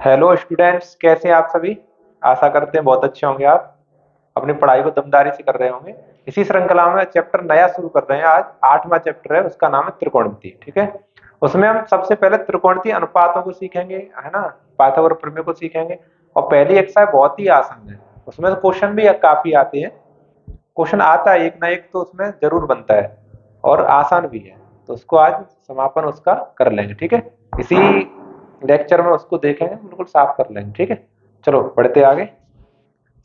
Hello students, कैसे हैं आप सभी। आशा करते हैं बहुत अच्छे होंगे। आप अपनी पढ़ाई को दमदारी से कर रहे होंगे। इसी श्रृंखला में चैप्टर नया शुरू कर रहे हैं। आज 8वां चैप्टर है, उसका नाम है त्रिकोणमिति। ठीक है। उसमें हम सबसे पहले त्रिकोणमितीय अनुपातों को सीखेंगे, है ना। पाइथागोरस प्रमेय को सीखेंगे। और पहली एक्सरसाइज बहुत ही आसान है, उसमें क्वेश्चन भी काफी आते हैं। क्वेश्चन आता है एक ना एक तो उसमें जरूर बनता है, और आसान भी है। तो उसको आज समापन उसका कर लेंगे, ठीक है। इसी लेक्चर में उसको देखेंगे, बिल्कुल साफ कर लेंगे, ठीक है। चलो बढ़ते आगे।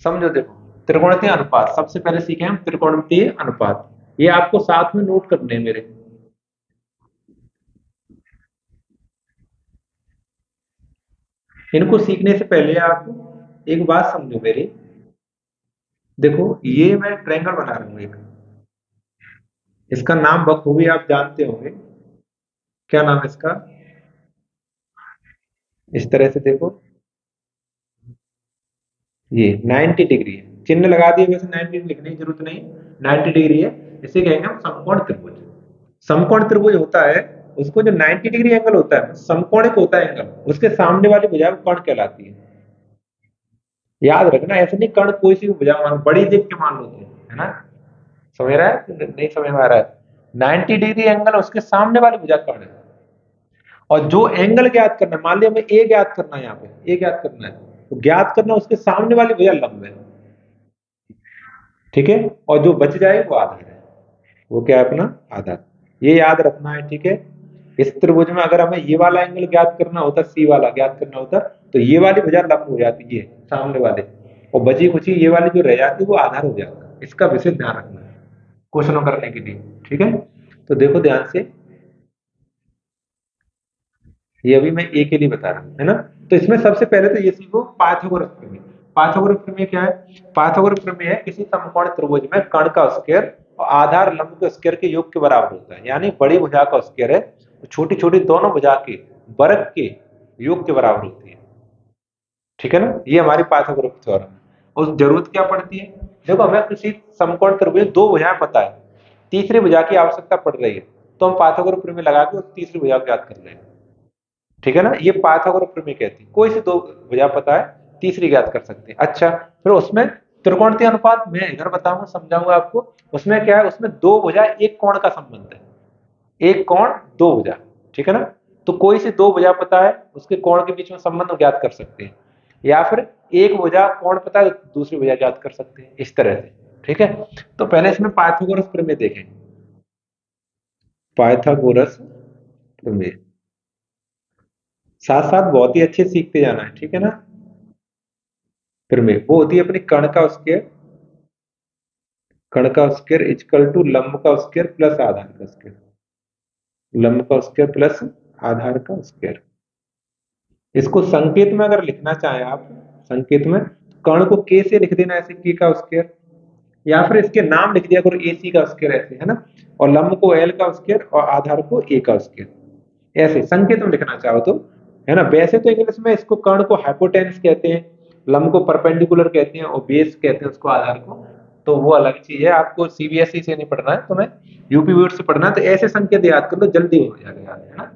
समझो, देखो त्रिकोणमितीय अनुपात सबसे पहले सीखे हम त्रिकोणमितीय अनुपात। ये आपको साथ में नोट करने हैं मेरे। इनको सीखने से पहले आप एक बात समझो मेरी। देखो ये मैं ट्रायंगल बना रहा हूँ एक। इसका नाम बखूबी आप जानते होंगे। क्या नाम है इसका। इस तरह से देखो, ये 90 डिग्री है, चिन्ह लगा दिए। वैसे 90 लिखने की जरूरत नहीं, 90 डिग्री है। इसे कहेंगे हम समकोण त्रिभुज। समकोण त्रिभुज होता है, उसको जो 90 डिग्री एंगल होता है, समकोणिक होता है एंगल, उसके सामने वाली भुजा को कर्ण कहलाती है। याद रखना, ऐसे नहीं कर्ण कोई सी भी भुजा मान, बड़ी देख के मान लो तुम, है ना। समझ रहा है नहीं समझ में आ रहा है। 90 डिग्री एंगल, उसके सामने वाली भुजा कर्ण है। और जो एंगल ज्ञात करना है, मान लिया हमें ए ज्ञात करना है, यहाँ पे ए ज्ञात करना है, तो ज्ञात करना उसके सामने वाली भुजा लंब है। ठीक है। और जो बच जाए वो आधार है। वो क्या है अपना आधार। ये याद रखना है, ठीक है। इस त्रिभुज में अगर हमें ये वाला एंगल ज्ञात करना होता, सी वाला ज्ञात करना होता, तो ये वाली भुजा लंब हो जाती है सामने वाले, और बची कुची ये वाली जो रह जाती वो आधार हो जाता। इसका विशेष ध्यान रखना है क्वेश्चनों करने के लिए, ठीक है। तो देखो ध्यान से, ये अभी मैं ए के लिए बता रहा हूं, है ना। तो इसमें सबसे पहले तो ये सीखो पाइथागोरस प्रमेय। पाइथागोरस प्रमेय क्या है। पाइथागोरस प्रमेय है किसी समकोण त्रिभुज में कर्ण का स्क्वायर और आधार लंब के स्क्वायर के योग के बराबर होता है। यानी बड़ी भुजा का स्क्वायर है, छोटी छोटी दोनों भुजा के वर्ग के योग के बराबर होती है। ठीक है ना, ये हमारी पाइथागोरस थ्योरम है। और जरूरत क्या पड़ती है। देखो हमें किसी समकोण त्रिभुज दो भुजाएं पता है, तीसरी भुजा की आवश्यकता पड़ रही है, तो हम पाइथागोरस प्रमेय लगा के तीसरी भुजा को ज्ञात कर लेंगे। ठीक है ना, ये पाइथागोरस प्रमेय कहती है। कोई से दो भुजा पता है, तीसरी ज्ञात कर सकते हैं। अच्छा, फिर उसमें त्रिकोणमितीय अनुपात मैं इधर बताऊंगा, समझाऊंगा आपको। उसमें क्या है, उसमें दो भुजा एक कोण का संबंध है। एक कोण दो भुजा, ठीक है ना। तो कोई से दो भुजा पता है, उसके कोण के बीच में संबंध ज्ञात कर सकते हैं। या फिर एक भुजा कोण पता है, दूसरी भुजा ज्ञात कर सकते हैं, इस तरह से। ठीक है। तो पहले इसमें पाइथागोरस प्रमेय देखें। पाइथागोरस प्रमेय साथ साथ बहुत ही अच्छे सीखते जाना है, ठीक है ना। प्रमेय वो होती है अपनी कर्ण का स्क्वायर। कर्ण का स्क्वायर इक्वल टू लंब का स्क्वायर प्लस आधार का स्क्वायर। लंब का स्क्वायर प्लस आधार का स्क्वायर। इसको संकेत में अगर लिखना चाहें आप, संकेत में कर्ण को के से लिख देना, ऐसे के का स्क्वायर। या फिर इसके नाम लिख दिया करो, ए सी का स्क्वायर, ऐसे, है ना। और लंब को एल का स्क्वायर और आधार को ए का स्क्वायर, ऐसे संकेत में लिखना चाहो तो, है ना। वैसे तो इंग्लिश में इसको कर्ण को हाइपोटेनस कहते हैं, लंब को परपेंडिकुलर कहते हैं, और बेस कहते हैं उसको, आधार को। तो वो अलग चीज है, आपको सीबीएसई से नहीं पढ़ना है, तुम्हें यूपी बोर्ड से पढ़ना है। तो ऐसे संकेत याद कर लो, जल्दी हो जाएगा याद, है ना।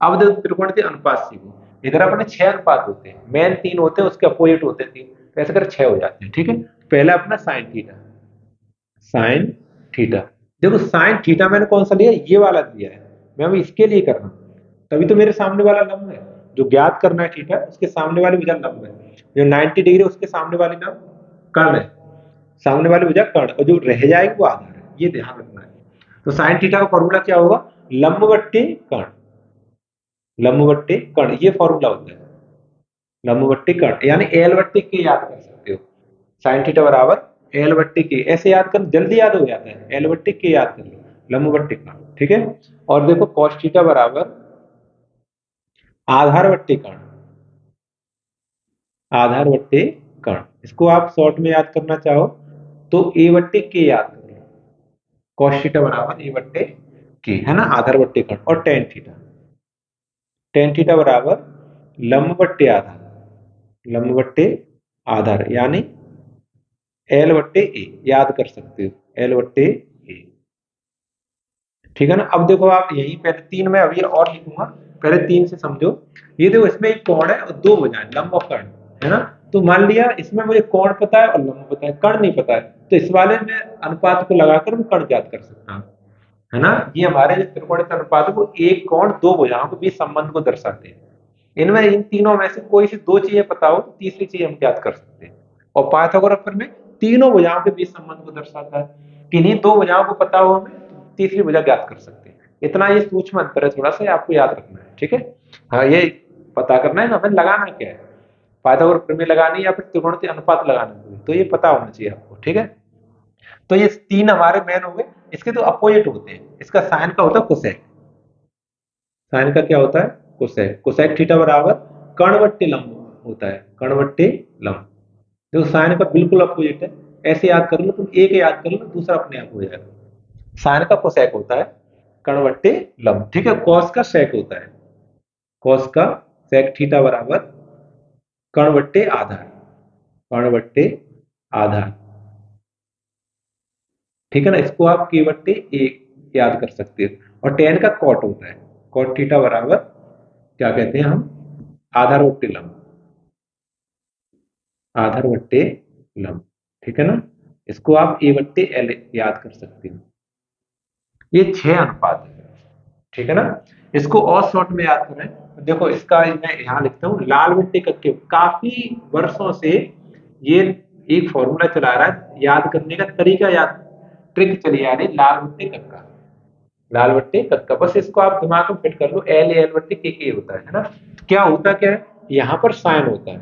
अब देखो त्रिकोणमितीय अनुपात सीखो। इधर अपने छह अनुपात होते हैं, मेन तीन होते हैं, उसके अपोजिट होते हैं तीन, तो ऐसे कर छह हो जाते हैं, ठीक है। पहला अपना साइन थीटा। साइन थीटा, देखो साइन थीटा मैंने कौन सा लिया, ये वाला दिया है। मैं अभी इसके लिए कर रहा हूं, तभी तो मेरे सामने वाला लंब है। जो ज्ञात करना है थीटा, उसके सामने वाली भुजा लंब है। जो 90 डिग्री उसके सामने वाली लंब कर्ण है। सामने वाली भुजा कर्ण, और जो रह जाएगी वो आधार है, ये ध्यान रखना है। तो साइन थीटा का फॉर्मूला क्या होगा, लंब बट्टे कर्ण। लंब बट्टे कर्ण, ये फॉर्मूला होता है। लंब बट्टे कर्ण यानी एल बट्टे के, याद कर सकते हो। साइन थीटा बराबर एल बट्टे के, ऐसे याद कर, जल्दी याद हो जाता है। एल बट्टे के याद कर लो, लंब बट्टे कर्ण, ठीक है। और देखो कॉस थीटा बराबर आधार बट्टे कर्ण। आधार बट्टे कर्ण, इसको आप शॉर्ट में याद करना चाहो तो ए बट्टे के याद कर लो। कॉस थीटा बराबर ए बट्टे के, है ना, आधार बट्टे कर्ण। और टेन थीटा, टेन थीटा बराबर लंब बट्टे आधार। लंब बट्टे आधार यानी एल बट्टे ए, याद कर सकते हो, एल बट्टे ए। ठीक है ना। अब देखो आप यही पहले तीन में, अब ये और लिखूंगा, पहले तीन से समझो। ये देखो इसमें एक कोण है और दो भुजाएं, लंब और कर्ण, है ना। तो मान लिया इसमें मुझे कोण पता है और लंब पता है, कर्ण नहीं पता है, तो इस वाले में अनुपात को लगाकर मैं कर्ण ज्ञात कर सकता हूँ, है ना। ये हमारे जो त्रिकोणीय अनुपात है वो एक कोण दो भुजाओं के बीच संबंध को दर्शाते हैं। इनमें इन तीनों में से कोई सी दो चीजें पता हो तो तीसरी चीज हम ज्ञात कर सकते हैं। और पाइथागोरस प्रमेय तीनों भुजाओं के बीच संबंध को दर्शाता है। किन्हीं दो भुजाओं को पता हो हमें तो तीसरी भुजा ज्ञात कर सकते हैं। इतना ये सूक्ष्म अंतर है, थोड़ा सा आपको याद रखना है, ठीक है। हाँ, ये पता करना है कि हमें लगाना क्या है, पाइथागोरस प्रमेय लगानी या फिर त्रिकोणीय अनुपात लगाना है, तो ये पता होना चाहिए आपको, ठीक है। तो ये तीन हमारे मेन हो गए। इसके तो अपोजिट होते हैं, इसका साइन का होता है कोसेक। साइन का क्या होता है? कोसेक। कोसेक थीटा बराबर कर्णवत्ती लंब होता है, कर्णवत्ती लंब। देखो साइन का बिल्कुल अपोजिट है। ऐसे याद कर लो तुम, एक याद कर लो दूसरा अपने आप हो जाएगा। साइन का कोसेक होता है कर्णवत्ती लंब, ठीक है। कॉस का सेक होता है, कॉस का सेक थीटा बराबर कर्णवत्ती आधार, कर्णवत्ती आधार, ठीक है ना। इसको आप केवट्टी एक याद कर सकते हो। और टेन का कॉट होता है, कॉट थीटा बराबर क्या कहते हैं हम? आधारवत्ती लंब, आधारवत्ती लंब, ठीक है ना। इसको आप ए वट्टे एल याद कर सकते हो। ये 6 अनुपात है, ठीक है ना। इसको और शॉर्ट में याद करें, देखो इसका मैं यहाँ लिखता हूँ लाल वट्टे कक्के। काफी वर्षों से ये एक फॉर्मूला चला रहा है, याद करने का तरीका, याद ट्रिक चली आ रही, लाल वट्टे कक्का, लाल वट्टे कक्का। बस इसको आप दिमाग में फिट कर लो, एल एल वट्टे के होता है ना। तो क्या होता क्या है, यहाँ पर साइन होता है,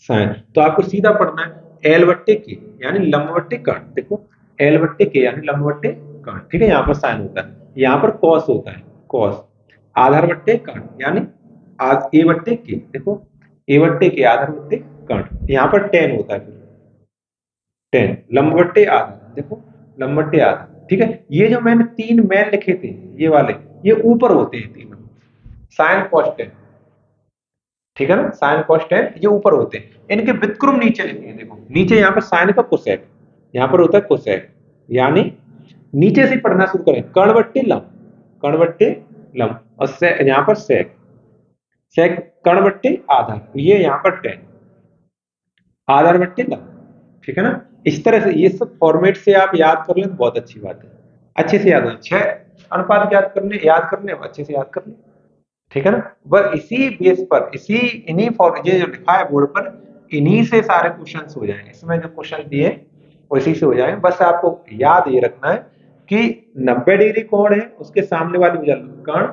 साइन। तो आपको सीधा पढ़ना है एल वट्टे के यानी लंबवट्टे कर्ण। देखो एल वट्टे के यानी लंबवट्टे कर्ण, ठीक है। यहाँ पर साइन होता है, यहाँ पर कॉस होता है, कॉस। आधार वट्टे कर्ण यानी आज ए वट्टे के, देखो ए वट्टे के आधार वट्टे कर्ण। यहाँ पर टेन होता है, फिर टेन लंबवट्टे आधार, देखो लंबवट्टे आधार, ठीक है। ये जो मैंने तीन मैन लिखे थे ये वाले, ये ऊपर होते हैं तीनों, साइन कॉस टेन, ठीक है ना। साइन कॉस टेन ये ऊपर होते हैं, इनके व्युत्क्रम नीचे लिखे हैं। देखो नीचे यहाँ पर साइन का कोसेक, यहाँ पर होता है कोसेक, यानी नीचे से पढ़ना शुरू करें, कर्णवट्टी लंब, कर्णवट्टी लंब, और यहाँ पर सेक, सेक कर्णवट्टी आधार, ये यहाँ पर टेन आधारवट्टी लंब, ठीक है ना। इस तरह से ये सब फॉर्मेट से आप याद कर लें तो बहुत अच्छी बात है। अच्छे से याद हो, 6 अनुपात याद करने अच्छे से याद कर लें, ठीक है ना। बस इसी बेस पर, इसी इन्हीं फॉर ये जो लिखा है बोर्ड पर, इन्हीं से सारे क्वेश्चंस हो जाएंगे। इसमें जो क्वेश्चन दिए वो इसी से हो जाएंगे। बस आपको याद ये रखना है कि 90 डिग्री कोण है, उसके सामने वाली भुजा कर्ण,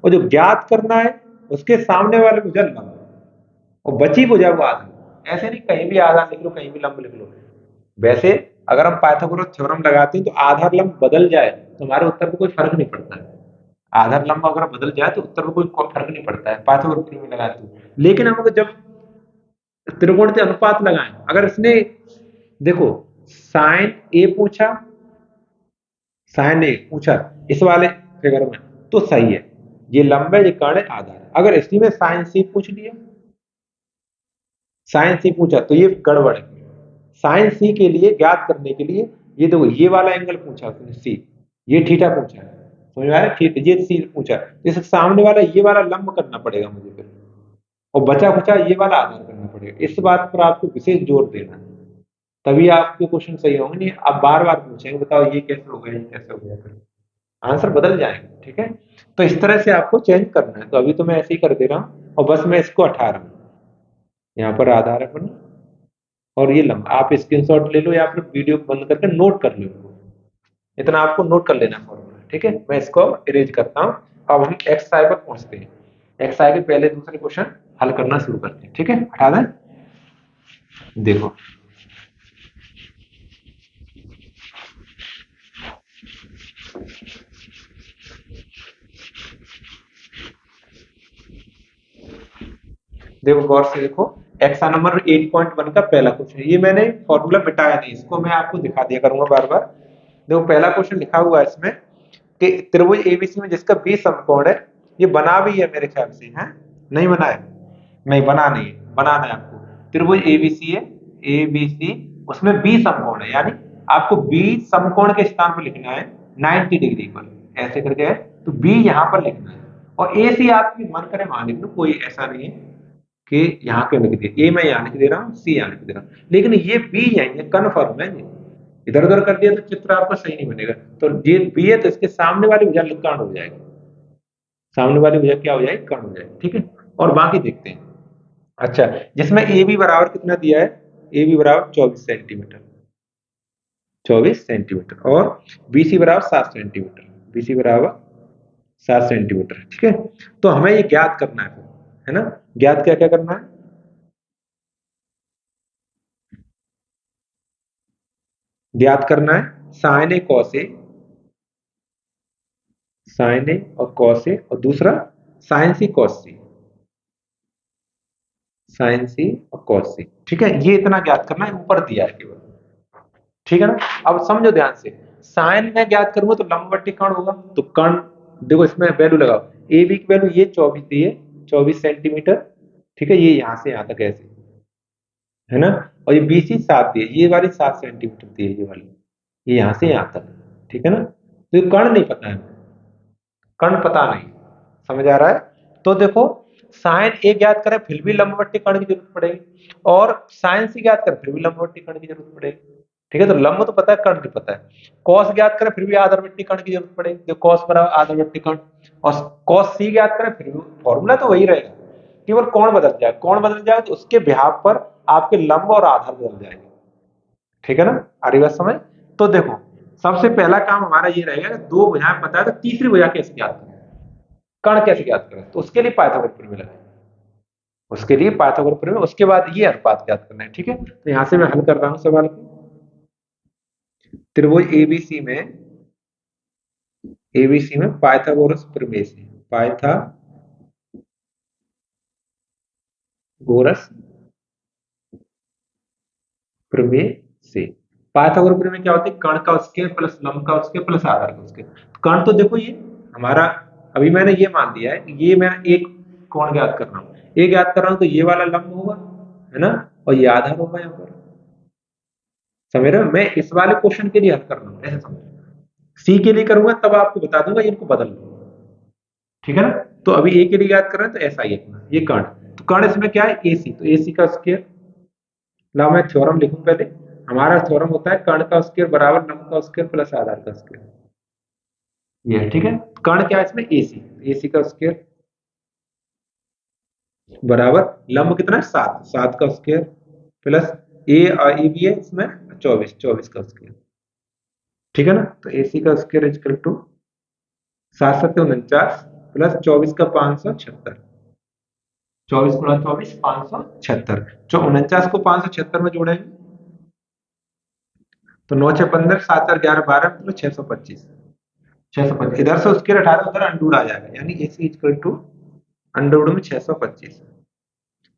और जो ज्ञात करना है उसके सामने वाले भुजा लंब, और बची भुजा वो आधार। ऐसे नहीं कहीं भी आधार लिख लो कहीं भी लंब लिख लो। वैसे अगर हम पाइथागोरस थ्योरम लगाते हैं तो आधार लंब बदल जाए तो हमारे उत्तर में कोई फर्क नहीं पड़ता है। आधार लंब अगर बदल जाए तो उत्तर में कोई फर्क नहीं पड़ता है पाइथागोरस थ्योरम में लगाते हैं। लेकिन हम जब त्रिकोण से अनुपात लगाएं, अगर इसने देखो साइन ए पूछा, साइन ए पूछा इस वाले फिगर में तो सही है, ये लंब है, ये कर्ण है, आधार है। अगर इसी में साइन सी पूछ लिया, साइन सी पूछा तो ये गड़बड़ है। साइन सी के लिए ज्ञात करने के लिए ये देखो ये वाला एंगल पूछा उसने सी, ये थीटा पूछा है, समझ में आ रहा है, ये सी पूछा, इस सामने वाला ये वाला लंब करना पड़ेगा मुझे फिर, और बचा खुचा ये वाला आधार करना पड़ेगा। इस बात पर आपको विशेष जोर देना है, तभी आपके क्वेश्चन सही होंगे। नहीं अब बार बार पूछेंगे बताओ ये कैसे हो गया, ये कैसे हो गया, फिर आंसर बदल जाएंगे, ठीक है। तो इस तरह से आपको चेंज करना है। तो अभी तो मैं ऐसे ही कर दे रहा हूँ, और बस मैं इसको हटा रहा हूँ, यहाँ पर आधार है और ये लंबा। आप स्क्रीनशॉट ले लो या फिर वीडियो बंद करके नोट कर लो, इतना आपको नोट कर लेना फॉर्मूला, ठीक है। मैं इसको इरेज करता हूँ। अब हम एक्स आई पर पहुंचते हैं, एक्स आई के पहले दूसरे क्वेश्चन हल करना शुरू करते हैं, ठीक है। हटा दें, देखो देखो गौर से देखो, एक्सा नंबर 8.1 का पहला क्वेश्चन, ये मैंने फॉर्मूला मिटाया नहीं, इसको मैं आपको दिखा दिया करूंगा बार बार। देखो पहला क्वेश्चन लिखा हुआ है इसमें कि त्रिभुज एबीसी में जिसका 20 समकोण है, ये बना भी है मेरे ख्याल से, है नहीं बना है? नहीं बना, नहीं है, बनाना है आपको। त्रिभुज एबीसी है, एबीसी, उसमें 20 समकोण है, यानी आपको 20 समकोण के स्थान पर लिखना है 90 डिग्री पर, ऐसे करके है, तो बी यहाँ पर लिखना है। और ए सी आपकी मन करे मान लिख लो, कोई ऐसा नहीं है कि यहाँ क्यों लिख दिया, ए मैं यहाँ लिख दे रहा हूँ, सी यहाँ लिख दे रहा हूँ, लेकिन ये बी है, ये कन्फर्म है, ये इधर उधर कर दिया तो चित्र आपका सही नहीं बनेगा। तो ये बी है तो इसके सामने वाली भुजा कर्ण हो जाएगी, सामने वाली भुजा क्या हो जाएगी, कर्ण हो जाएगी। ठीक है, और बाकी देखते हैं। अच्छा, जिसमें ए बी बराबर कितना दिया है, ए बी बराबर 24 सेंटीमीटर, 24 सेंटीमीटर, और बी सी बराबर 7 सेंटीमीटर, बी सी बराबर 7 सेंटीमीटर। ठीक है, तो हमें ये ज्ञात करना है ना, ज्ञात क्या क्या करना है, ज्ञात करना है sign A cos A, sign ए और कॉस ए, और दूसरा साइन सी कॉस सी, साइन सी और कॉस सी। ठीक है, ये इतना ज्ञात करना है, ऊपर दिया है केवल। ठीक है ना, अब समझो ध्यान से, साइन में ज्ञात करूंगा तो लंबवती कर्ण होगा, तो कर्ण देखो इसमें वैल्यू लगाओ, ए बी की वैल्यू ये 24 दी है, 24 सेंटीमीटर। ठीक है, ये यहां से यहां तक ऐसे है ना, और ये बीसी 7 दी है, ये वाली 7 सेंटीमीटर दी है, ये वाली, ये यहां से यहां तक। ठीक है ना, तो ये कर्ण नहीं पता है, कर्ण पता नहीं, समझ आ रहा है। तो देखो, साइन ए ज्ञात करें फिर भी लंबवती कर्ण की जरूरत पड़ेगी, और साइन सी ज्ञात करें फिर भी लंबवती कर्ण की जरूरत पड़ेगी। ठीक है, तो लंब तो पता है, कर्ण नहीं पता है। कॉस ज्ञात करें फिर भी आधारवृत्तीय कर्ण की जरूरत पड़ेगी, जो कॉस बराबर आधारवृत्तीय कर्ण, और कॉस सी ज्ञात करें फिर भी फॉर्मूला तो वही रहेगा, केवल कोण बदल जाए, कोण बदल जाए तो उसके बिहाव पर आपके लंब और आधार बदल जाएंगे। ठीक है ना, आ रही बात समझ। तो देखो, सबसे पहला काम हमारा ये रहेगा कि दो भुजाएं पता है, तो तीसरी भुजा कैसे ज्ञात करें, कर्ण कैसे ज्ञात करें, तो उसके लिए पाइथागोरस प्रमेय लगाएं, उसके लिए पाइथागोरस प्रमेय, उसके बाद ये अनुपात ज्ञात करना है। ठीक है, तो यहां से मैं हल कर रहा हूं सवाल को। त्रिभुज एबीसी में, एबीसी में पाइथागोरस प्रमेय से, पाइथागोरस प्रमेय से, पाइथागोरस प्रमेय क्या होती है, कर्ण का स्क्वायर प्लस लंब का स्क्वायर प्लस आधार का स्क्वायर। तो कर्ण तो देखो ये हमारा, अभी मैंने ये मान लिया है कि ये मैं एक कोण ज्ञात कर रहा हूँ, ये ज्ञात कर रहा हूँ, तो ये वाला लंब होगा, है ना, और ये आधार होगा यहाँ पर। समझ रहे हो, मैं इस वाले क्वेश्चन के लिए हल कर रहा हूँ, ऐसे समझो। सी के लिए करूंगा तब आपको बता दूंगा, इनको बदल लो। ठीक है ना, तो अभी ए के लिए याद कर रहे हैं, तो ऐसा ही अपना ये कर्ण, तो कर्ण इसमें क्या है, ए सी, तो ए सी का स्क्वायर। लाओ मैं थ्योरम लिखूं पहले, हमारा थ्योरम होता है कर्ण का स्क्वायर बराबर लंब का स्क्वायर प्लस आधार का स्क्वायर, ये है। ठीक है, कर्ण क्या है इसमें, ए सी, ए सी का स्क्वायर बराबर लंब कितना है, 7, 7 का स्क्वायर प्लस ए बी है इसमें 24, 24 का स्क्वायर। ठीक है ना, तो ए सी का स्क्वायर इक्वल टू 7 7 49 प्लस 24 का 576, 24 × 24 576, जो 49 को 576 में जोड़ेंगे तो 9 6 15, 7 4 11 12 मतलब 625, 625 इधर से उसके 18 उधर अंडूड आ जाएगा, यानी ए सी इक्वल टू अंडरवुड में 625,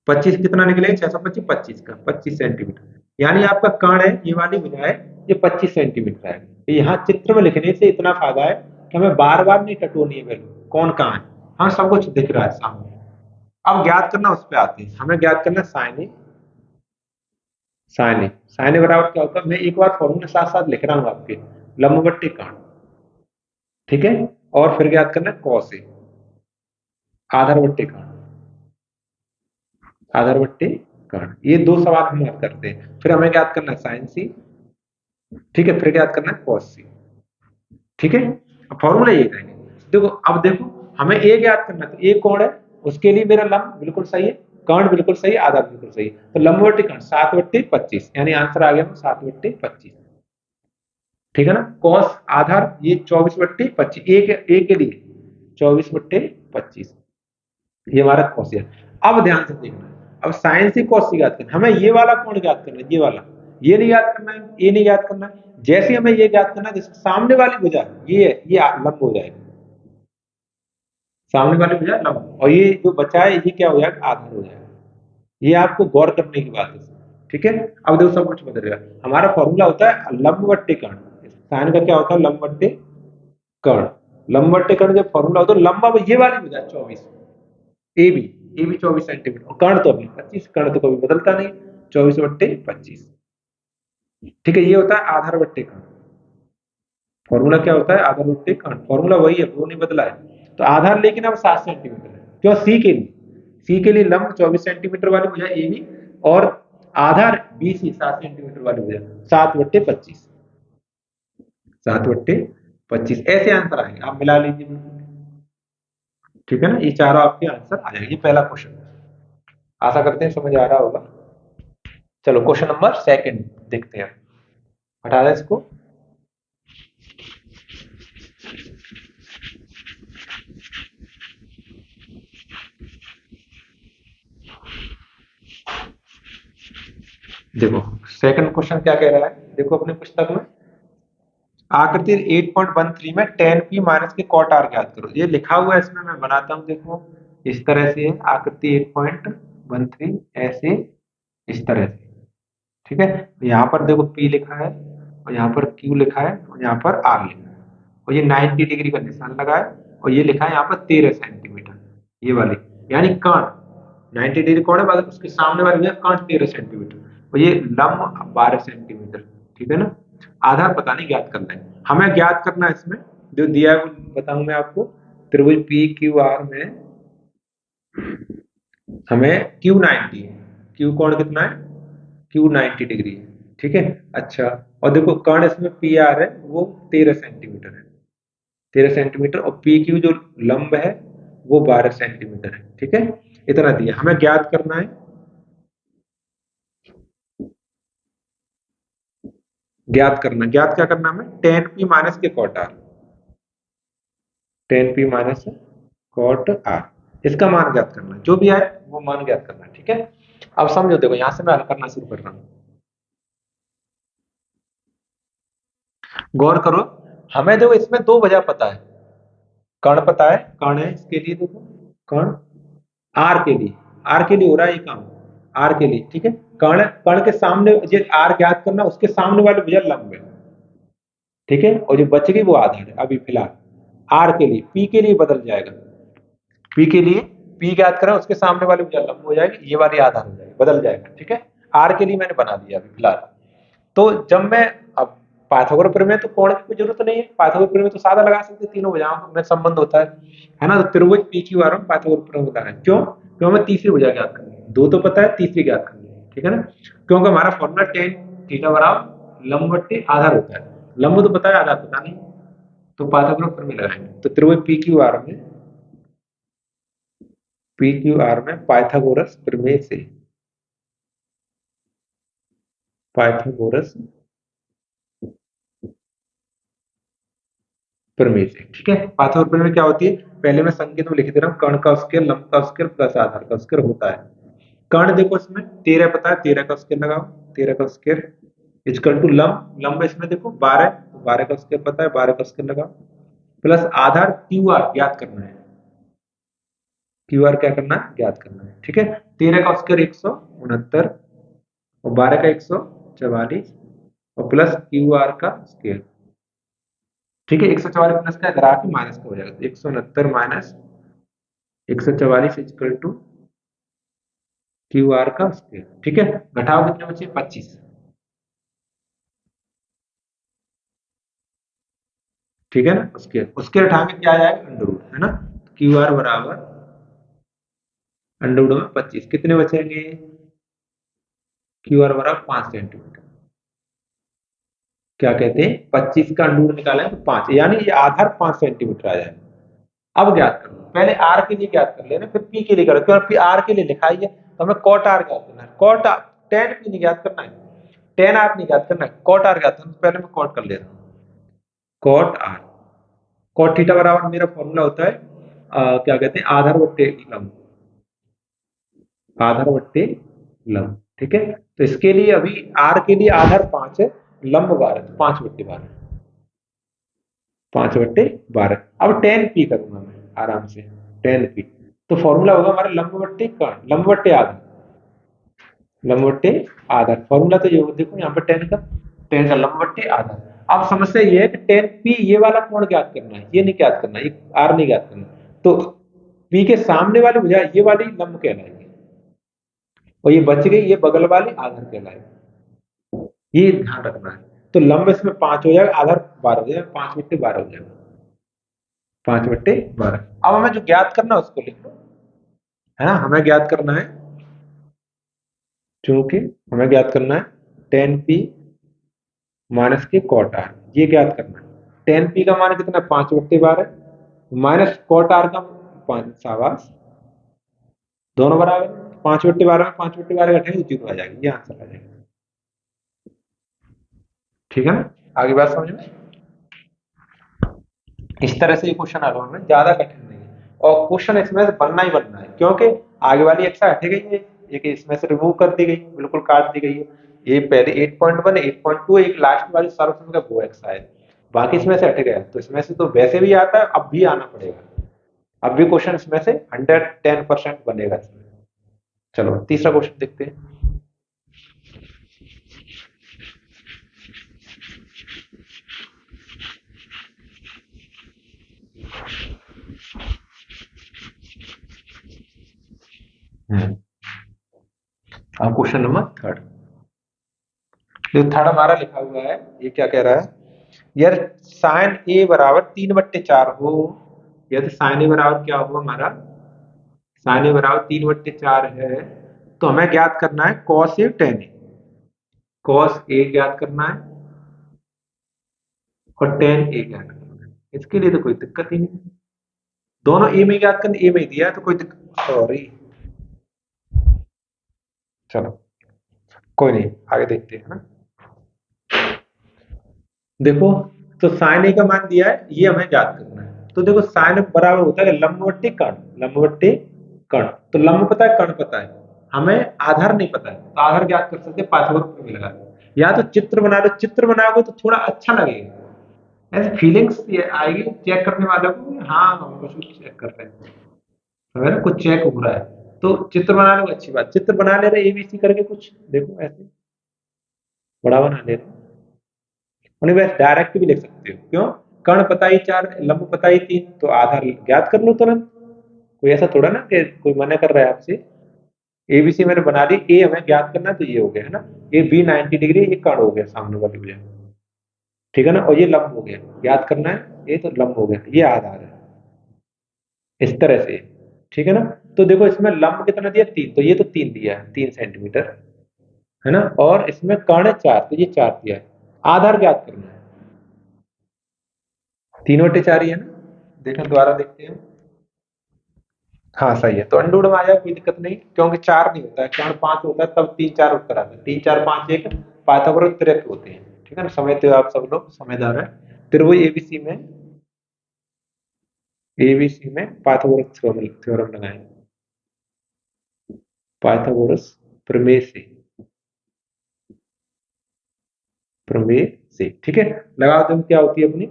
25 कितना निकलेगा, 625 25 का 25 सेंटीमीटर, यानी आपका कर्ण है ये वाली भुजा है, ये 25 सेंटीमीटर है। तो यहाँ चित्र में लिखने से इतना फायदा है कि हमें बार बार नहीं टटोनी है वैल्यू, कौन कहाँ है, हाँ सब कुछ दिख रहा है सामने। अब ज्ञात करना उस पर आते हैं, हमें ज्ञात करना साइन ए, साइन ए, साइन ए बराबर क्या होता है, मैं एक बार फॉर्मूले साथ साथ लिख रहा हूँ आपके, लंबवती कर्ण। ठीक है, और फिर ज्ञात करना कॉस ए, आधारवृत्तीय कर्ण, आधारवृत्तीय कर्ण, ये दो सवाल हम याद करते हैं, फिर हमें ज्ञात करना है साइन सी। ठीक है, फिर ज्ञात करना है कॉस सी। ठीक है, अब फॉर्मूला ये रहेंगे। देखो अब देखो, हमें ए ज्ञात करना है, तो ए कौन है, उसके लिए मेरा लंब बिल्कुल सही है, कर्ण बिल्कुल सही है, आधार बिल्कुल सही है, तो लंबवती कर्ण 7/25, यानी आंसर आ गया 7/25। ठीक है ना, कॉस आधार ये 24/25, ए के लिए 24/25, ये हमारा कॉस है। अब ध्यान से देखना, अब साइन से कॉस से ज्ञात करना, हमें ये वाला कौन ज्ञात करना है, ये वाला, ये नहीं याद करना है, ये नहीं याद करना है, जैसे हमें ये ज्ञात करना है, जिसके सामने वाली भुजा ये है, ये लंब हो जाएगा, सामने वाली भुजा लंब, और ये जो बचा है ये क्या हो जाएगा, आधार हो जाएगा। ये आपको गौर करने की बात है। ठीक है, अब देखो सब कुछ बदलेगा, हमारा फॉर्मूला होता है लंबवती कर्ण, साइन का क्या होता है, लंबवती कर्ण, लंबवती कर्ण जब फॉर्मूला होता है लंबा, ये वाली भुजा 24, A B, A B 24 centimetre, और कर्ण तो अभी 25, कर्ण तो कभी बदलता नहीं, 24/25। ठीक है, ये होता है आधारवृत्तीय कर्ण, फॉर्मूला क्या होता है, आधारवृत्तीय कर्ण, फॉर्मूला वही है, वो नहीं बदला है। तो आधार लेकिन अब 7 सेंटीमीटर है। क्यों? सी के लिए लंब 24 सेंटीमीटर वाली भुजा ए बी और आधार बी सी 7 सेंटीमीटर वाली भुजा 7/25। 7/25 ऐसे आंसर आएंगे, आप मिला लीजिए बिल्कुल। ठीक है ना, ये चारों आपके आंसर आ जाएंगे। ये पहला क्वेश्चन, आशा करते हैं समझ आ रहा होगा। चलो क्वेश्चन नंबर सेकंड देखते हैं। हटा दें इसको। देखो सेकंड क्वेश्चन क्या कह रहा है, देखो अपने पुस्तक में आकृति 8.13 में tan p माइनस के cot r ज्ञात करो। ये लिखा हुआ है, इसमें मैं बनाता हूँ। देखो इस तरह से है आकृति 8.13 ऐसे, इस तरह से। ठीक है, यहाँ पर देखो p लिखा है और यहाँ पर q लिखा है और यहाँ पर r लिखा है और ये 90 डिग्री का निशान लगा है और ये लिखा है यहाँ पर 13 सेंटीमीटर, ये वाली यानी कर्ण 90 डिग्री कोण है, मगर उसके सामने वाले कर्ण 13 सेंटीमीटर और ये लंब 12 सेंटीमीटर। ठीक है ना, आधार पता नहीं, ज्ञात करना है हमें। ज्ञात करना है इसमें जो दिया है वो बताऊं मैं आपको। त्रिभुज पी क्यू आर में हमें क्यू 90 है, क्यू कोण कितना है, क्यू 90 डिग्री है। ठीक है, अच्छा और देखो कर्ण इसमें पी आर है वो 13 सेंटीमीटर है, 13 सेंटीमीटर और पी क्यू जो लंब है वो 12 सेंटीमीटर है। ठीक है, इतना दिया हमें, ज्ञात करना है। ज्ञात क्या करना हमें, tan p माइनस के cot r, tan p minus cot r, इसका मान ज्ञात करना है। जो भी आए वो मान ज्ञात करना है। ठीक है, अब समझो, देखो यहां से मैं हल करना शुरू कर रहा हूं। गौर करो, हमें देखो इसमें दो वजह पता है। कर्ण पता है, कर्ण है इसके लिए, देखो कर्ण आर के लिए, आर के लिए हो रहा है ये काम, आर के लिए। ठीक है, कर्ण कर्ण के सामने ये आर ज्ञात करना, उसके सामने वाले भुजा लंब है। ठीक है, और जो बच गई वो आधार है अभी फिलहाल। आर के लिए, पी के लिए बदल जाएगा, पी के लिए पी ज्ञात करें उसके सामने वाली भुजा लंब हो जाएगी, ये वाली आधार हो जाएगी, बदल जाएगा। ठीक है, आर के लिए मैंने बना दिया अभी फिलहाल। तो जब मैं अब पाइथागोरस प्रमेय तो कोण की कोई जरूरत नहीं है, पाइथागोरस प्रमेय तो सादा लगा सकते, तीनों भुजाओं में संबंध होता है ना। तो त्रिभुज पी क्यू आर में पाइथागोरस प्रमेय बता रहे हैं। क्यों? क्यों? हमें तीसरी भुजा ज्ञात करनी है, दो तो पता है, तीसरी ज्ञात करनी है। ठीक है ना, क्योंकि हमारा फॉर्मूला टेन थीटा बराबर लंब बट्टे आधार होता है। लंब तो पता है, आधार पता नहीं, तो पाइथागोरस प्रमेय लगाएंगे। तो त्रिभुज पी क्यू आर में, पी क्यू आर में पाइथागोरस प्रमेय से, पाइथागोरस प्रमेय से। ठीक है, पाइथागोरस प्रमेय क्या होती है, पहले मैं संकेत में लिख दे रहा हूँ। कर्ण का स्क्वायर, लंब का स्क्वायर प्लस आधार का स्क्वायर होता है। कर्ण देखो इसमें 13 पता है, 13 का स्क्वायर लगाओ, 13 का स्क्वायर इक्वल टू लंब, लंब इसमें देखो 12, तो 12 का स्क्वायर पता है, 12 का स्क्वायर लगाओ प्लस आधार क्यू आर ज्ञात करना है। क्यू आर क्या करना है, ज्ञात करना है। ठीक है, 13 का स्क्वायर 169 और 12 का 144 और प्लस क्यू आर का स्क्वायर। ठीक है, 144 प्लस का इधर आके माइनस का हो जाएगा, 169 minus 144 equal to Q R का स्क्वायर। ठीक है, घटाओ कितने बचे, 25। ठीक है ना, उसके उठा के क्या आ जाएगा, अंडर रूट, है ना। क्यू आर बराबर अंडर रूट में 25, कितने बचेंगे, क्यू आर बराबर 5 सेंटीमीटर। क्या कहते हैं, 25 का अंडर रूट निकालें तो 5, यानी ये आधार 5 सेंटीमीटर आ जाएगा। अब ज्ञात करो, पहले आर के लिए ज्ञात कर लेना, फिर पी के लिए करो, क्योंकि आर के लिए लिखा ही है तो हमें कॉट आर ज्ञात करना है। कॉट टेन पी नहीं ज्ञात करना है, टेन आर नहीं ज्ञात करना है, कॉट आर ज्ञात करना है। पहले मैं कॉट कर ले रहा हूँ, कॉट आर, कॉट थीटा बराबर मेरा फॉर्मूला होता है क्या कहते हैं, आधार बट्टे लंब, आधार बट्टे लंब। ठीक है, तो इसके लिए अभी आर के लिए आधार 5 है, लंब 12, तो 5/12, 5/12। अब टेन पी करूंगा मैं आराम से, टेन पी, तो फॉर्मूला होगा हमारा लंब बट्टे कर्ण, लंब बट्टे आधार, लंब बट्टे आधार। फॉर्मूला तो ये देखो यहाँ पर टेन का, टेन का लंब बट्टे आधार। अब समस्या ये है कि टेन पी ये वाला कोण ज्ञात करना है, ये नहीं ज्ञात करना, ये आर नहीं ज्ञात करना। तो पी के सामने वाली भुजा ये वाली लंब कहलाएगी और ये बच गई ये बगल वाली आधार कहलाएगी, ये ध्यान रखना है। तो लंब इसमें 5 हो जाएगा, आधार 12 हो जाएगा, 5/12 हो जाएगा। 5/12। अब हमें जो ज्ञात करना है उसको लिख लो, है ना। हमें ज्ञात करना है, चूंकि हमें ज्ञात करना है टेन पी माइनस के कॉट आर, ये ज्ञात करना है। टेन पी का मान कितना, 5/12 माइनस कॉट आर का 5 दोनों बराबर। 5/12 में 5/12 घटेगा तो 0 आ जाएगा, ये आंसर आ जाएगा। ठीक है ना, आगे बात समझ में। इस तरह से ये क्वेश्चन हल होना है, ज्यादा कठिन नहीं है, और क्वेश्चन इसमें से बनना ही बनना है, क्योंकि आगे वाली एक्स हट गई है, एक इसमें से रिमूव कर दी गई, बिल्कुल काट दी गई है। ये पहले 8.1 8.2, एक लास्ट वाली सर्वसम का वो एक्स है, बाकी इसमें से हट गया, तो इसमें से तो वैसे भी आता है, अब भी आना पड़ेगा। अब भी क्वेश्चन इसमें से 110% बनेगा इसमें। चलो तीसरा क्वेश्चन देखते हैं। अब क्वेश्चन नंबर थर्ड, जो थर्ड हमारा लिखा हुआ है, ये क्या कह रहा है, यार साइन ए बराबर 3/4 हो, यदि साइन ए बराबर क्या हो हमारा, साइन ए बराबर 3/4 है, तो हमें ज्ञात करना है cos A ten A. Cos A ज्ञात करना है और टेन ए ज्ञात करना है, इसके लिए तो कोई दिक्कत ही नहीं, दोनों ए में ज्ञात करना, ए में दिया है तो कोई दिक्कत, सॉरी, चलो कोई नहीं, आगे देखते हैं ना। देखो, तो साइन ए का मान दिया है, ये हमें ज्ञात करना है। तो देखो साइन बराबर होता है लंबवत्ती कर्ण, लंबवत्ती कर्ण। तो लंब पता है, कर्ण पता है, हमें आधार नहीं पता है, तो आधार ज्ञात कर सकते हैं पाइथागोरस प्रमेय लगा के। या तो चित्र बना लो, चित्र बनाओगे तो थोड़ा अच्छा लगेगा, ऐसे फीलिंग्स आएगी चेक करने वाले को, हाँ हम कुछ चेक कर रहे हैं, है ना, कुछ चेक हो रहा है। तो चित्र बना लो, अच्छी बात, चित्र बना ले रहे एबीसी करके, कुछ देखो ऐसे बड़ा बना ले रहे, उन्हें वैसे डायरेक्ट भी लिख सकते हो, क्यों, कर्ण पता ही 4, लंब पता ही 3, तो आधार ज्ञात कर लो तुरंत। कोई ऐसा थोड़ा ना कि कोई मना कर रहा है आपसे। एबीसी मैंने बना दी, ए हमें ज्ञात करना तो ये हो गया है ना, ये बी 90 डिग्री, ये कर्ण हो गया सामने वाली वजह, ठीक है ना, और ये लंब हो गया, ज्ञात करना है, ये तो लंब हो गया, ये आधार है, इस तरह से, ठीक है ना। तो देखो इसमें लंब कितना दिया, 3, तो ये तो 3 दिया है, 3 सेंटीमीटर, है ना, और इसमें कर्ण 4, तो ये 4 दिया है। आधार ज्ञात करना है, 3/4 ही है ना, देखो दोबारा देखते हैं। हाँ सही है, तो अंडूड में आ जाए, कोई दिक्कत नहीं, क्योंकि 4 नहीं होता है, कर्ण 5 होता है, तब 3 4 उत्तर आता है, 3 4 5 1 पाइथागोरस त्रिक होते हैं, ठीक है ना, समझते हो आप सब लोग, समझदार है। फिर वो एबीसी में, एबीसी में पाइथागोरस थ्योरम लगाएं, पाइथागोरस प्रमेय से, प्रमेय से, ठीक है। लगा दो, क्या होती है अपनी,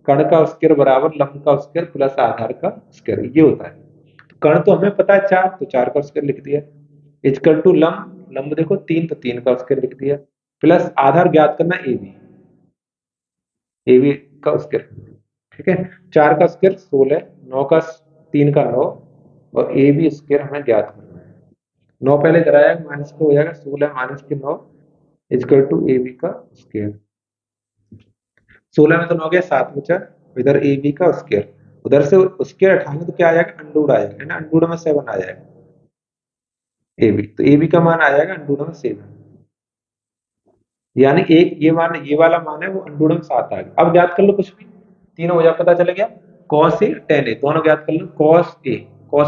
कर्ण का स्क्वायर बराबर लंब का स्क्वायर प्लस आधार का स्क्वायर, ये होता है। तो कर्ण तो हमें पता है 4, तो 4 का स्क्वायर लिख दिया, इजकल टू लंब, लंब देखो 3, तो 3 का स्क्वायर लिख दिया, प्लस आधार ज्ञात करना ए बी, ए बी का स्क्वायर, ठीक है। 4 का स्क्वायर 16, 9 का 3 का 9, और ए बी स्क्वायर हमें ज्ञात करना है। 9 पहले इधर आएगा, माइनस का हो जाएगा, 16 माइनस के 9 इजकल टू ए बी का स्क्वायर। 16 में तो 9 गया, 7 बचा, इधर ए बी का स्क्वायर, उधर से स्क्वायर हटाएंगे तो क्या आ जाएगा, अंडूड आ जाएगा, है ना, अंडूड में 7 आ जाएगा ए बी, तो ए बी का मान आ जाएगा अंडूड में 7, यानी एक ये मान, ये वाला मान है वो अंडूड में 7 आ गया। अब ज्ञात कर लो कुछ भी, तीनों हो जाए, पता चल गया, कॉस ए टेन ए, दोनों ज्ञात कर लो, कॉस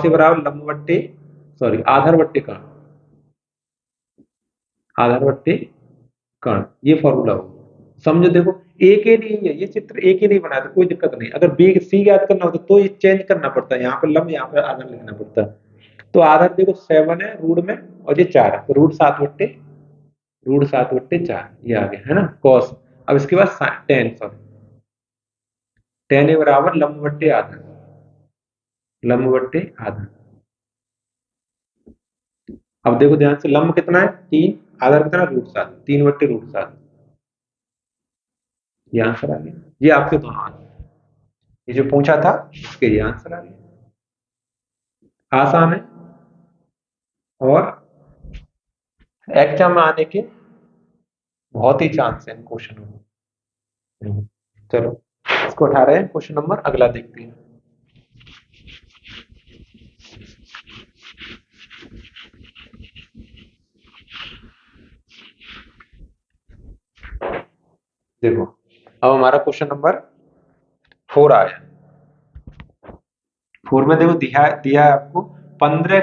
ए बराबर लंब बट्टे, सॉरी आधार बट्टे कर्ण, आधार बट्टे कर्ण, ये फॉर्मूला हो, समझो। देखो ए के लिए ही है ये चित्र, ए के लिए बनाया तो कोई दिक्कत नहीं, अगर बी सी ज्ञात करना होता तो ये चेंज करना पड़ता है, यहाँ पे लंब, यहाँ पे आधार लिखना पड़ता है। तो आधार देखो 7 है रूट में, और ये 4 है, तो रूट 7/4, ये आ गया, है ना, कॉस। अब इसके बाद टेन, सॉरी, टेन ए बराबर लंब बट्टे आधार, लंब बट्टे आधार। अब देखो ध्यान से, लंब कितना है 3, आधार कितना, रूट 7, 3/√7, ये आंसर आ गया, ये आपके दोनों आंसर, ये जो पूछा था इसके ये आंसर आ गया, आसान है, और एग्जाम में आने के बहुत ही चांस है इन क्वेश्चनों में। चलो इसको उठा रहे हैं, क्वेश्चन नंबर अगला देखते हैं। देखो अब हमारा क्वेश्चन नंबर 4 आया। 4 में देखो दिया दिया है आपको 15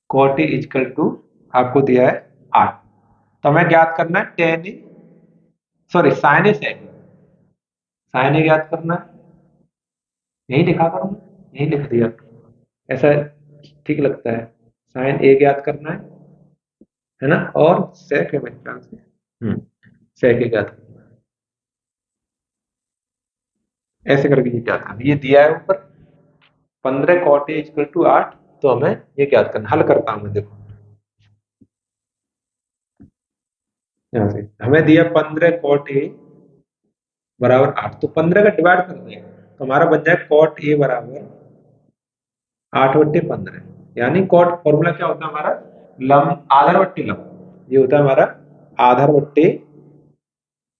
कॉट ए इजकल टू आपको दिया है 8। तो हमें ज्ञात करना है टेन ए, सॉरी साइन ए सेक, साइन ए ज्ञात करना है। यही लिखा करूँ, यही लिख दिया, ऐसा ठीक लगता है। साइन ए ज्ञात करना है ना, और सेक है मेरे ख्याल से, सेक ए ज्ञात करना है। ऐसे करके ये ज्ञात करना, ये दिया है ऊपर 15 कॉट ए इक्वल टू 8। तो हमें ये ज्ञात करना, हल करता हूं मैं, देखो यहाँ से हमें दिया 15 कॉट ए बराबर 8, तो 15 का डिवाइड कर देंगे तो हमारा बन जाए कॉट ए बराबर 8/15। यानी कॉट फॉर्मूला क्या होता है हमारा, लम आधार बट्टे लम, ये होता है हमारा आधार बट्टे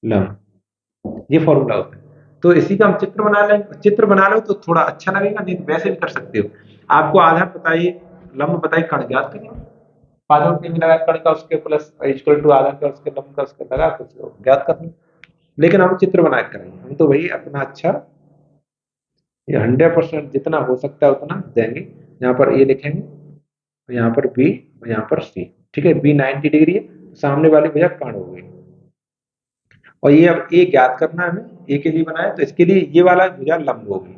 लम, ये फॉर्मूला होता है। तो इसी का हम चित्र बना लें, चित्र बना लो तो थोड़ा अच्छा लगेगा, नहीं तो वैसे भी कर सकते हो। आपको आधार बताइए, लंब बताइए, कण ज्ञात करिए, पादों में लगा कण का उसके प्लस इक्वल टू आधार का उसके लंब का उसके लगा कुछ ज्ञात कर लो। लेकिन हम चित्र बना के करेंगे, हम तो वही अपना अच्छा, ये 100% जितना हो सकता है उतना देंगे। यहाँ पर ए लिखेंगे, यहाँ पर बी, और यहाँ पर सी। ठीक है, बी 90 डिग्री है, सामने वाली भैया कण हो गई। और ये अब ए ज्ञात करना है हमें, ए के लिए बनाया तो इसके लिए ये वाला भुजा लंब होगी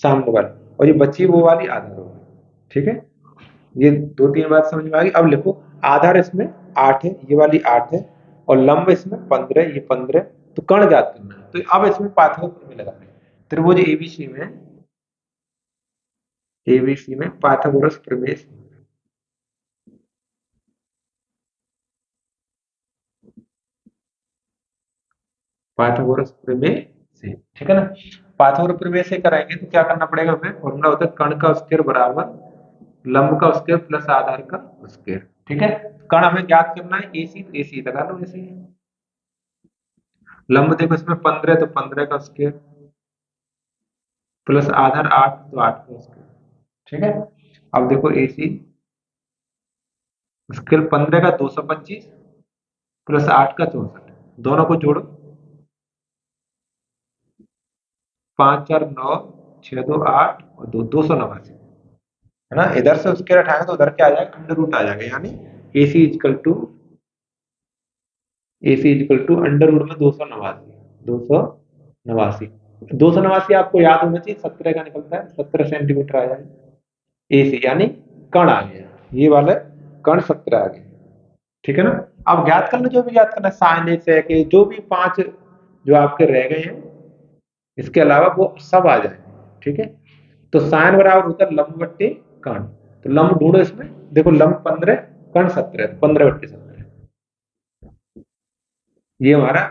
सामने वाली, और ये बची वो वाली आधार होगी। ठीक है, ये 2-3 बात समझ में आ गई। अब लिखो आधार इसमें 8 है, ये वाली 8 है, और लंब इसमें 15, ये 15। तो कण ज्ञात करना है, तो अब इसमें पाइथागोरस प्रमेय लगाना है। त्रिभुज एबीसी में पाइथागोरस प्रमेय, पाइथागोरस प्रमेय से, ठीक है ना। पाइथागोरस प्रमेय से कराएंगे तो क्या करना पड़ेगा हमें, फॉर्मूला होता है कण का स्क्वायर बराबर लंब का स्क्वायर प्लस आधार का स्क्वायर। ठीक है, कण हमें ज्ञात करना है एसी, तो एसी लगा लो एसी। लंब देखो इसमें 15, तो 15 का स्क्वायर प्लस आधार 8, तो 8 का स्क्वायर। ठीक है, अब देखो एसी स्क्वायर 15 का 225 प्लस 8 का 64, दोनों को जोड़ो, 5 4 9, 6 2 8 और 2 289, है ना। इधर से उसके हटाएंगे तो उधर क्या आ जाएगा, अंडर रूट आ जाएगा। यानी AC equal to under root में 289, 289 आपको याद होना चाहिए, 17 का निकलता है, 17 सेंटीमीटर आ जाएगा एसी, यानी कण आ गया, ये वाला कण 17 आ गया। ठीक है ना। अब ज्ञात करना, जो भी ज्ञात करना है, साइन ए सेक ए, जो भी 5 जो आपके रह गए हैं, इसके अलावा वो सब आ जाए। ठीक है, तो साइन बराबर होता है लंब बट्टे कण। तो लंब ढूंढो इसमें, देखो लंब 15, कण 17, 15/17, ये हमारा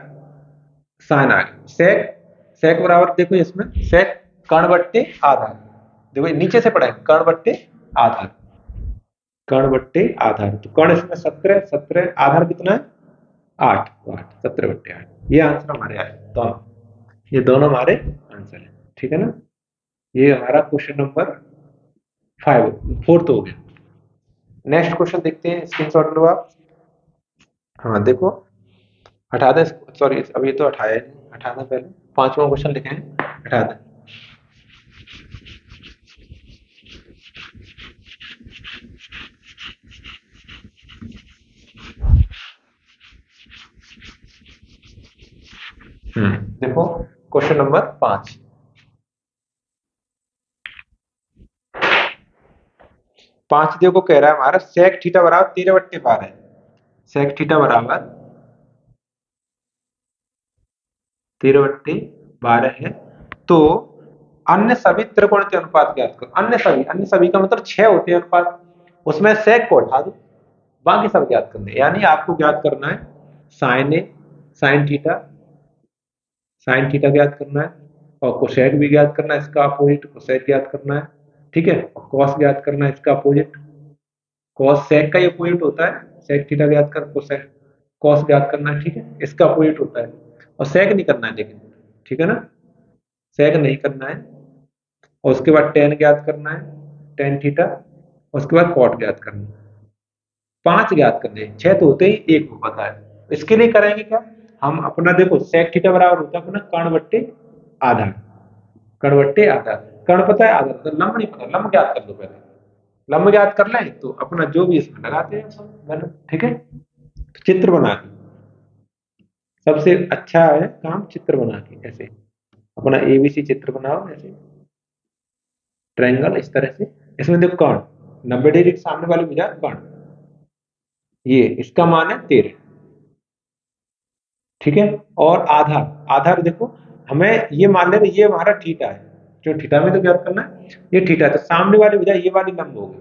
साइन आ गया। सेक, सेक बराबर देखो इसमें सेक कण बट्टे आधार, देखो नीचे से पढ़े कण बट्टे आधार, कण बट्टे आधार। तो कण इसमें 17, 17 आधार कितना है 8, तो 8 17/8, ये आंसर हमारे आए दोनों, ये दोनों हमारे आंसर है। ठीक है ना, ये हमारा क्वेश्चन नंबर 4 हो गया। नेक्स्ट क्वेश्चन देखते हैं, स्क्रीनशॉट लो आप। हाँ देखो, हटा दें, सॉरी अभी तो हटाया नहीं, हटा दें पहले, 5वां क्वेश्चन लिखे हैं, हटा दें। देखो क्वेश्चन नंबर 5, 5 देखो कह रहा है हमारा सेक थीटा बराबर 13/12 है, सेक थीटा बराबर 13/12 है। तो अन्य सभी त्रिकोण के अनुपात ज्ञात करो। अन्य सभी का मतलब 6 होते हैं अनुपात, उसमें सेक को हटा दो, बाकी सब ज्ञात करने। यानी आपको ज्ञात करना है साइन ए, साइन थीटा, साइन थीटा ज्ञात करना है, और कोसेक भी ज्ञात करना है, इसका अपोजिट कोसेक ज्ञात करना है। ठीक है, और कॉस ज्ञात करना है, इसका अपोजिट कॉस सेक का ये अपोजिट होता है, सेक थीटा ज्ञात कर, कोसेक कॉस ज्ञात करना है। ठीक है, इसका अपोजिट होता है, और सेक नहीं करना है लेकिन, ठीक है ना, सेक नहीं करना है। और उसके बाद टेन ज्ञात करना है, टेन थीटा, उसके बाद कॉट ज्ञात करना है। 5 ज्ञात करने हैं, 6 तो होते ही, एक को पता है। इसके लिए करेंगे क्या, हम अपना देखो sec थीटा बराबर होता है अपना कर्ण बट्टे आधार, कर्ण बट्टे आधार। कर्ण पता है, आधार, तो लंब नहीं पता, लंब ज्ञात कर दो पहले। लंब ज्ञात कर लें तो अपना जो भी इसमें लगाते हैं सब, ठीक है। तो चित्र बना के, सबसे अच्छा है काम चित्र बना के, ऐसे अपना एबीसी चित्र बनाओ ऐसे, ट्रायंगल इस तरह से। इसमें देखो कर्ण 90 डिग्री के सामने वाली भुजा कर्ण, ये इसका मान है 13, ठीक है। और आधार, आधार देखो हमें ये मान लेना ये हमारा थीटा है, जो थीटा में तो ज्ञात करना है, ये थीटा है, तो सामने वाली भुजा ये वाली लंब होगी,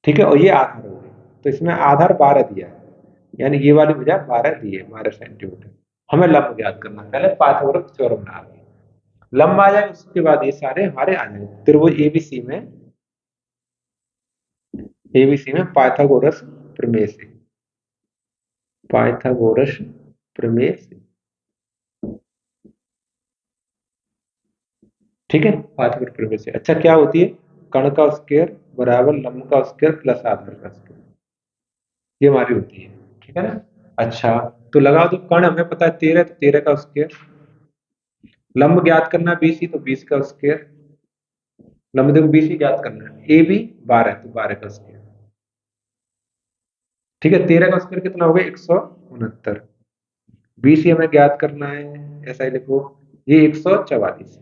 ठीक है, और ये आधार हो गई। तो इसमें आधार 12 दिया है, यानी ये वाली भुजा 12 दी है, 12 सेंटीमीटर। हमें लंब ज्ञात करना है, पहले पाइथागोरस थ्योरम बना के लंब आ जाए, उसके बाद ये सारे हमारे आ जाएंगे। त्रिभुज एबीसी में पाइथागोरस प्रमेय से, पाइथागोरस प्रमेय से, ठीक है, पाइथागोरस प्रमेय से। अच्छा क्या होती है, कर्ण का स्क्वायर बराबर लंब का स्क्वायर प्लस आधार का स्क्वायर, ये हमारी होती है, ठीक है ना। अच्छा तो लगाओ, तो कर्ण हमें पता है 13, तो 13 का स्क्वायर, लंब ज्ञात करना 20 ही, तो 20 का स्क्वायर, लंब देखो 20 ही ज्ञात करना है, ए बी 12, तो 12 का स्क्वायर, ठीक है। 13 का स्क्वायर कितना हो गया, 169, 20 ही हमें ज्ञात करना है, ऐसा ही लिखो, ये 144।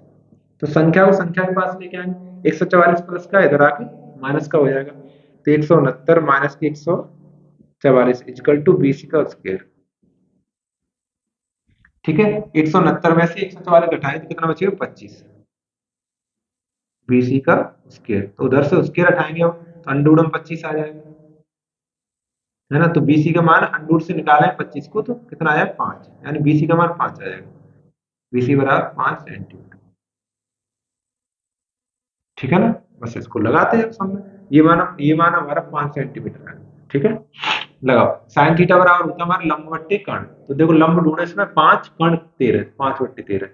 तो संख्या को संख्या के पास लेके आएंगे, 144 प्लस का इधर आके माइनस का हो जाएगा, तो 169 माइनस के 144 इक्वल टू 20 का स्क्वायर, ठीक है। 169 में से 144 घटाए तो कितना बचेगा, 25, बीसी का स्क्वायर, तो उधर से स्क्वायर हटाएंगे हम, तो अंडूड में 25 आ जाएगा, है ना। तो बीसी का मान अंडूड से निकाला है 25 को, तो कितना आया 5, यानी बीसी का मान 5 आ जाएगा, बीसी बराबर 5 सेंटीमीटर, ठीक है ना। बस इसको लगाते हैं सामने, ये मान हमारा 5 सेंटीमीटर है, ठीक है। लगाओ, साइन थीटा बराबर होता है हमारा लंब बट्टे कर्ण, तो देखो लंब ढूंढे इसमें 5, कर्ण 13, 5/13।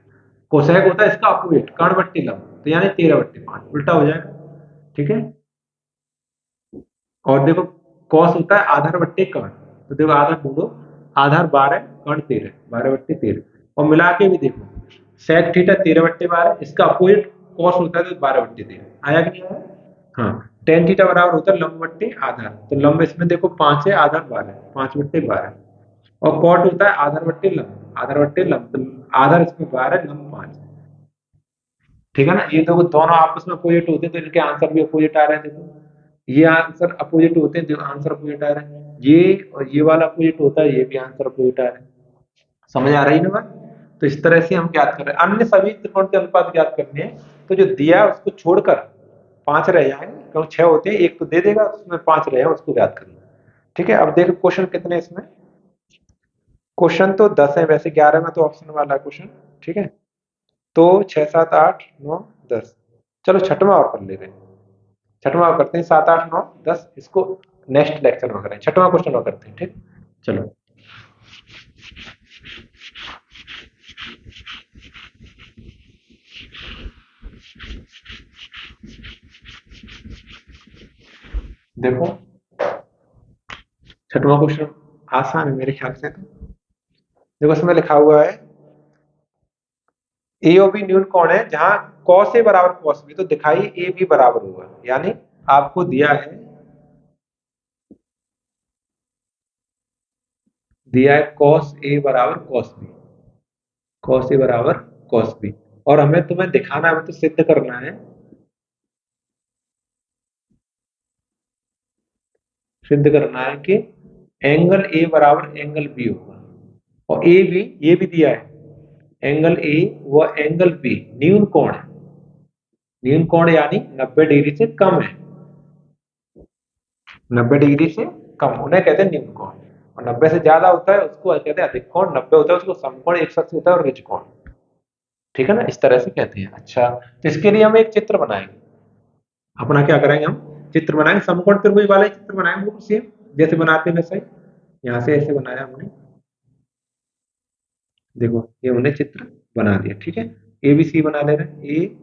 कोसेक होता है इसका अपोजिट, कर्ण बट्टे लंब, तो यानी 13/5 उल्टा हो जाएगा, ठीक है। और देखो कॉस होता है आधार बट्टे कर्ण, तो देखो आधार ढूंढो, आधार 12, कर्ण 13, 12/13। और मिला के भी देखो, सेक थीटा 13/12, इसका अपोजिट कॉस होता है तो 12/13, आया कि नहीं आया। हाँ, टेन थीटा बराबर होता है लंब बट्टे आधार, तो लंब इसमें देखो 5 है, आधार 12, 5/12। और कॉट होता है आधार बट्टे लंब, आधार बट्टे लंब, तो आधार इसमें 12, लंब 5, ठीक है ना। ये देखो दोनों आपस में अपोजिट होते हैं, तो इनके आंसर भी अपोजिट आ रहे हैं, देखो ये आंसर अपोजिट होते हैं, जो आंसर अपोजिट आ रहे हैं, ये और ये वाला अपोजिट होता है, ये भी आंसर अपोजिट आ रहे हैं। समझ आ रही है ना बात। तो इस तरह से हम ज्ञात कर रहे हैं, अन्य सभी त्रिकोण के अनुपात ज्ञात करने हैं, तो जो दिया है उसको छोड़कर 5 रह जाएंगे, क्योंकि 6 होते हैं, एक तो दे देगा, उसमें 5 रहे हैं, उसको ज्ञात करना, ठीक है। अब देखो क्वेश्चन कितने हैं इसमें, क्वेश्चन तो 10 है वैसे, 11 में तो ऑप्शन वाला क्वेश्चन, ठीक है। तो 6, 7, 8, 9, 10, चलो छठवां और कर ले रहे हैं, छठवां करते हैं, 7, 8, 9, 10, इसको नेक्स्ट लेक्चर में करें, छठवां क्वेश्चन और करते हैं, ठीक। चलो देखो, छठवां क्वेश्चन आसान है मेरे ख्याल से, तो देखो इसमें लिखा हुआ है ए और बी न्यून कोण है जहां cos ए बराबर cos बी, तो दिखाई ए बी बराबर होगा, यानी आपको दिया है cos ए बराबर cos बी, cos ए बराबर cos बी, और हमें तुम्हें दिखाना है, हमें तो सिद्ध करना है, सिद्ध करना है कि एंगल ए बराबर एंगल बी होगा, और ए बी ये भी दिया है, एंगल ए व एंगल बी न्यून कोण है, न्यून कोण यानी 90 डिग्री से कम है, 90 डिग्री से कम उन्हें कहते हैं न्यून कोण, और 90 से ज्यादा होता है उसको कहते हैं अधिक कोण, 90 होता है उसको समकोण, 180 होता है और ऋज कोण, ठीक है ना, इस तरह से कहते हैं। अच्छा तो इसके लिए हम एक चित्र बनाएंगे, अपना क्या करेंगे, हम चित्र बनाएंगे, समकोण त्रिभुज वाला ही चित्र बनाएंगे, बिल्कुल सेम जैसे बनाते हैं वैसा ही, यहाँ से ऐसे बनाया हमने, देखो ये हमने चित्र बना दिया, ठीक है। ए बी सी बना ले रहे हैं, ए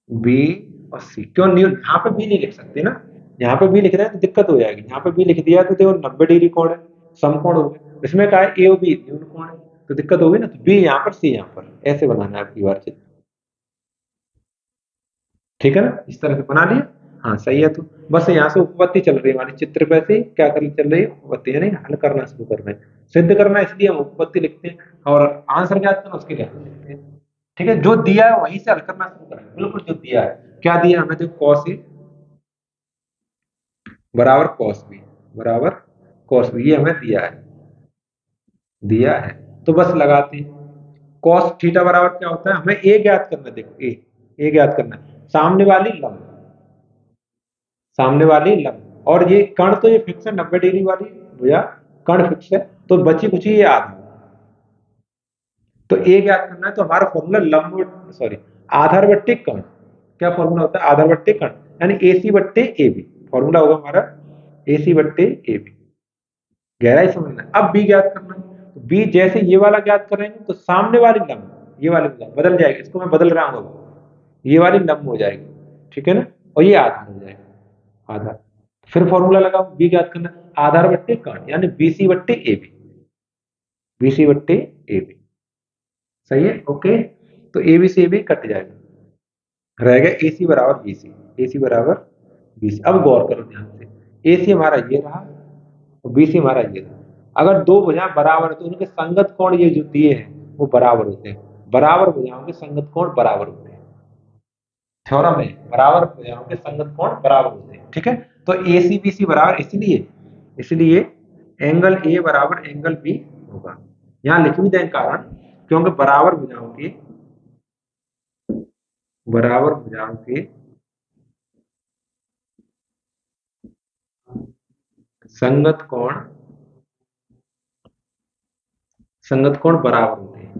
बी और सी, क्यों नहीं यहाँ पे बी नहीं लिख सकते ना, यहाँ पे बी लिख रहे हैं तो दिक्कत हो जाएगी, यहाँ पे बी लिख दिया तो देखो 90 डिग्री कोण है, समकोण हो गया, इसमें कहा है ए और बी न्यून कोण है, तो दिक्कत होगी ना, तो बी यहाँ पर सी यहाँ पर, ऐसे बनाना है आपकी बार चित्र। ठीक है ना, इस तरह से बना लिया। हाँ सही है। तो बस यहाँ से उपपत्ति चल रही है हमारी चित्र पे से क्या कर चल रही है, उपपत्ति, यानी हल करना शुरू कर रहे हैं। सिद्ध करना इसलिए हम उपपत्ति लिखते हैं, और आंसर ज्ञात करना उसके लिए हल लिखते हैं। ठीक है, जो दिया है वहीं से हल करना शुरू करें, बिल्कुल जो दिया है। क्या दिया हमें, देखो कॉस ए बराबर कॉस बी बराबर कॉस बी, ये हमें दिया है। तो बस लगाते हैं। कॉस थीटा बराबर क्या होता है, हमें ए ज्ञात करना है। देखो ए ज्ञात करना है, सामने वाली लंब, और ये कर्ण तो ये फिक्स है 90 डिग्री वाली भुजा, कर्ण फिक्स है, तो बची कुछ ये आधा। तो ए ज्ञात करना है, तो हमारा फॉर्मूला लंब सॉरी आधार बट्टे कर्ण, क्या फॉर्मूला होता है, आधार बट्टे कर्ण, यानी ए सी बट्टे ए बी, फॉर्मूला होगा हमारा ए सी बट्टे ए बी। गहराई समझना है। अब बी ज्ञात करना है, तो बी जैसे ये वाला ज्ञात करेंगे तो सामने वाली लंब, ये वाली लंब बदल जाएगी, इसको मैं बदल रहा हूँ, ये वाली लंब हो जाएगी, ठीक है ना, और ये आधार हो जाएगा, आधार। फिर फॉर्मूला लगाओ, बी ज्ञात करना, आधार बट्टे कर्ण, यानी बीसी बट्टे ए बी, बीसी बट्टे ए बी। सही है, ओके। तो ए बी से ए बी कट जाएगा, रह गया ए सी बराबर बी सी, ए सी बराबर बी सी। अब गौर करो ध्यान से, ए सी हमारा ये रहा और बी सी हमारा ये रहा। अगर दो भुजाएं बराबर है तो उनके संगत कोण ये जो दिए हैं वो बराबर होते हैं, बराबर भुजाओं के संगत कोण बराबर होते हैं। थ्योरम है, बराबर भुजाओं के संगत कोण बराबर होते हैं, ठीक है। तो ए सी बी सी बराबर, इसलिए इसलिए एंगल ए बराबर एंगल बी होगा। यहाँ लिख भी दें कारण, क्योंकि बराबर भुजाओं के संगत कोण बराबर होते हैं।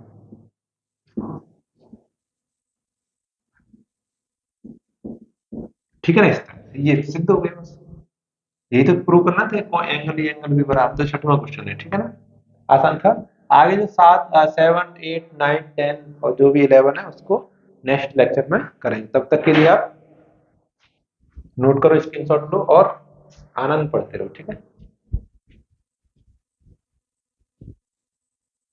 ठीक है ना, इस तरह से ये सिद्ध हो गया। बस यही तो प्रूव करना था, एंगल भी बराबर, तो छठवां क्वेश्चन है, ठीक है ना, आसान था। आगे जो 7, 7, 8, 9, 10 और जो भी 11 है उसको नेक्स्ट लेक्चर में करेंगे। तब तक के लिए आप नोट करो, स्क्रीनशॉट लो और आनंद पढ़ते रहो, ठीक है।